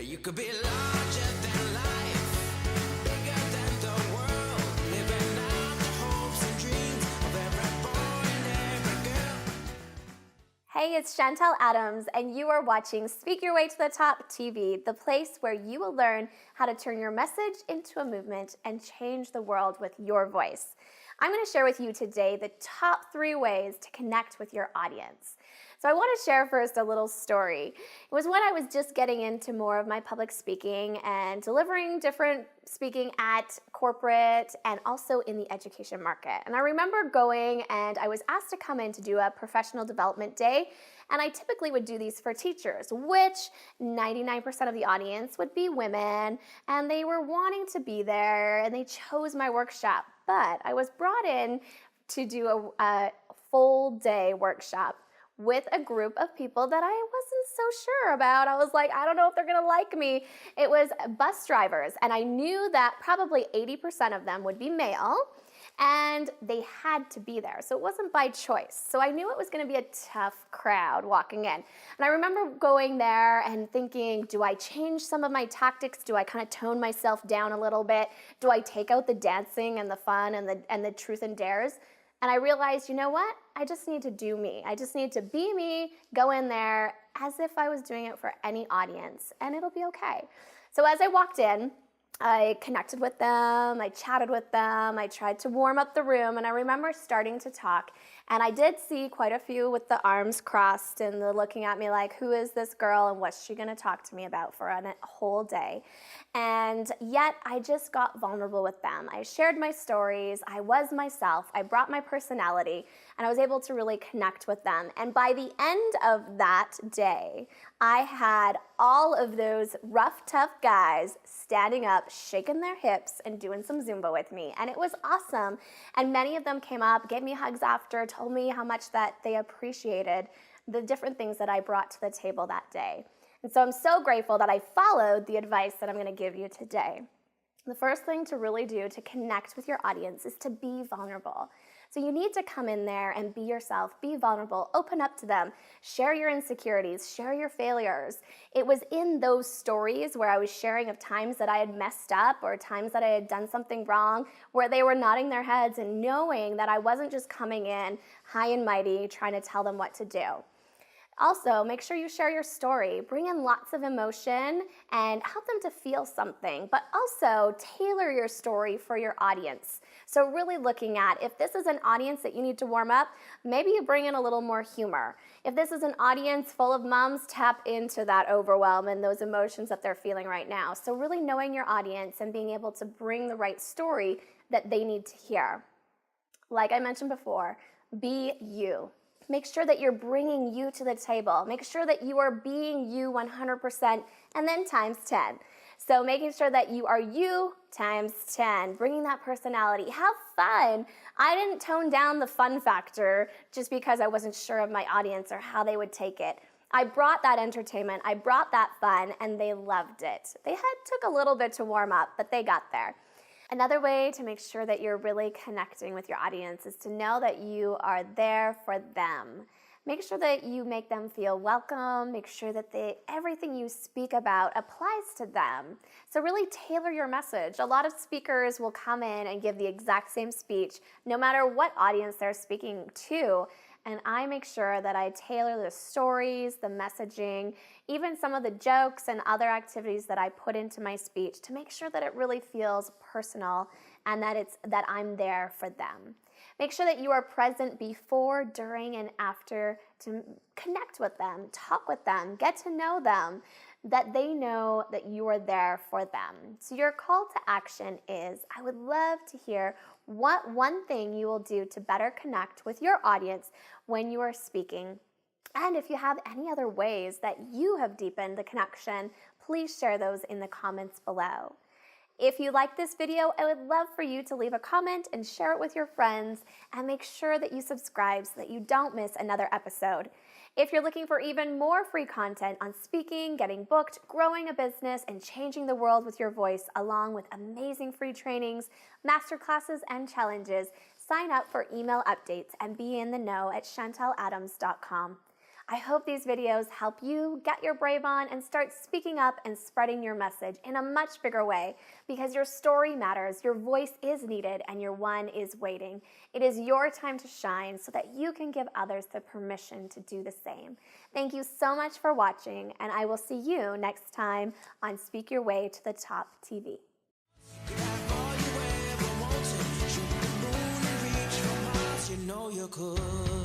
You could be larger than life, bigger than the world, living out the hopes and dreams of every boy and every girl. Hey, it's Chantel Adams, and you are watching Speak Your Way to the Top TV, the place where you will learn how to turn your message into a movement and change the world with your voice. I'm going to share with you today the top 3 ways to connect with your audience. So I want to share first a little story. It was when I was just getting into more of my public speaking and delivering different speaking at corporate and also in the education market. And I remember going and I was asked to come in to do a professional development day. And I typically would do these for teachers, which 99% of the audience would be women, and they were wanting to be there and they chose my workshop. But I was brought in to do a full day workshop with a group of people that I wasn't so sure about. I was like, I don't know if they're gonna like me. It was bus drivers, and I knew that probably 80% of them would be male, and they had to be there. So it wasn't by choice. So I knew it was gonna be a tough crowd walking in. And I remember going there and thinking, do I change some of my tactics? Do I kind of tone myself down a little bit? Do I take out the dancing and the fun and the truth and dares? And I realized, you know what? I just need to do me. I just need to be me, go in there as if I was doing it for any audience, and it'll be okay. So as I walked in, I connected with them, I chatted with them, I tried to warm up the room, and I remember starting to talk. And I did see quite a few with the arms crossed and they're looking at me like, who is this girl and what's she gonna talk to me about for a whole day? And yet I just got vulnerable with them. I shared my stories, I was myself, I brought my personality, and I was able to really connect with them. And by the end of that day, I had all of those rough, tough guys standing up, shaking their hips and doing some Zumba with me. And it was awesome. And many of them came up, gave me hugs after, told me how much that they appreciated the different things that I brought to the table that day. And so I'm so grateful that I followed the advice that I'm going to give you today. The first thing to really do to connect with your audience is to be vulnerable. So you need to come in there and be yourself, be vulnerable, open up to them, share your insecurities, share your failures. It was in those stories where I was sharing of times that I had messed up or times that I had done something wrong, where they were nodding their heads and knowing that I wasn't just coming in high and mighty trying to tell them what to do. Also, make sure you share your story. Bring in lots of emotion and help them to feel something, but also tailor your story for your audience. So really looking at, if this is an audience that you need to warm up, maybe you bring in a little more humor. If this is an audience full of moms, tap into that overwhelm and those emotions that they're feeling right now. So really knowing your audience and being able to bring the right story that they need to hear. Like I mentioned before, be you. Make sure that you're bringing you to the table. Make sure that you are being you 100% and then times 10. So making sure that you are you times 10, bringing that personality. Have fun. I didn't tone down the fun factor just because I wasn't sure of my audience or how they would take it. I brought that entertainment, I brought that fun, and they loved it. They took a little bit to warm up, but they got there. Another way to make sure that you're really connecting with your audience is to know that you are there for them. Make sure that you make them feel welcome. Make sure that everything you speak about applies to them. So really tailor your message. A lot of speakers will come in and give the exact same speech, no matter what audience they're speaking to. And I make sure that I tailor the stories, the messaging, even some of the jokes and other activities that I put into my speech to make sure that it really feels personal and that I'm there for them. Make sure that you are present before, during, and after to connect with them, talk with them, get to know them, that they know that you are there for them. So your call to action is, I would love to hear what one thing you will do to better connect with your audience when you are speaking. And if you have any other ways that you have deepened the connection, please share those in the comments below. If you like this video, I would love for you to leave a comment and share it with your friends, and make sure that you subscribe so that you don't miss another episode. If you're looking for even more free content on speaking, getting booked, growing a business, and changing the world with your voice, along with amazing free trainings, masterclasses, and challenges, sign up for email updates and be in the know at chanteladams.com. I hope these videos help you get your brave on and start speaking up and spreading your message in a much bigger way, because your story matters, your voice is needed, and your one is waiting. It is your time to shine so that you can give others the permission to do the same. Thank you so much for watching, and I will see you next time on Speak Your Way to the Top TV. You know you could.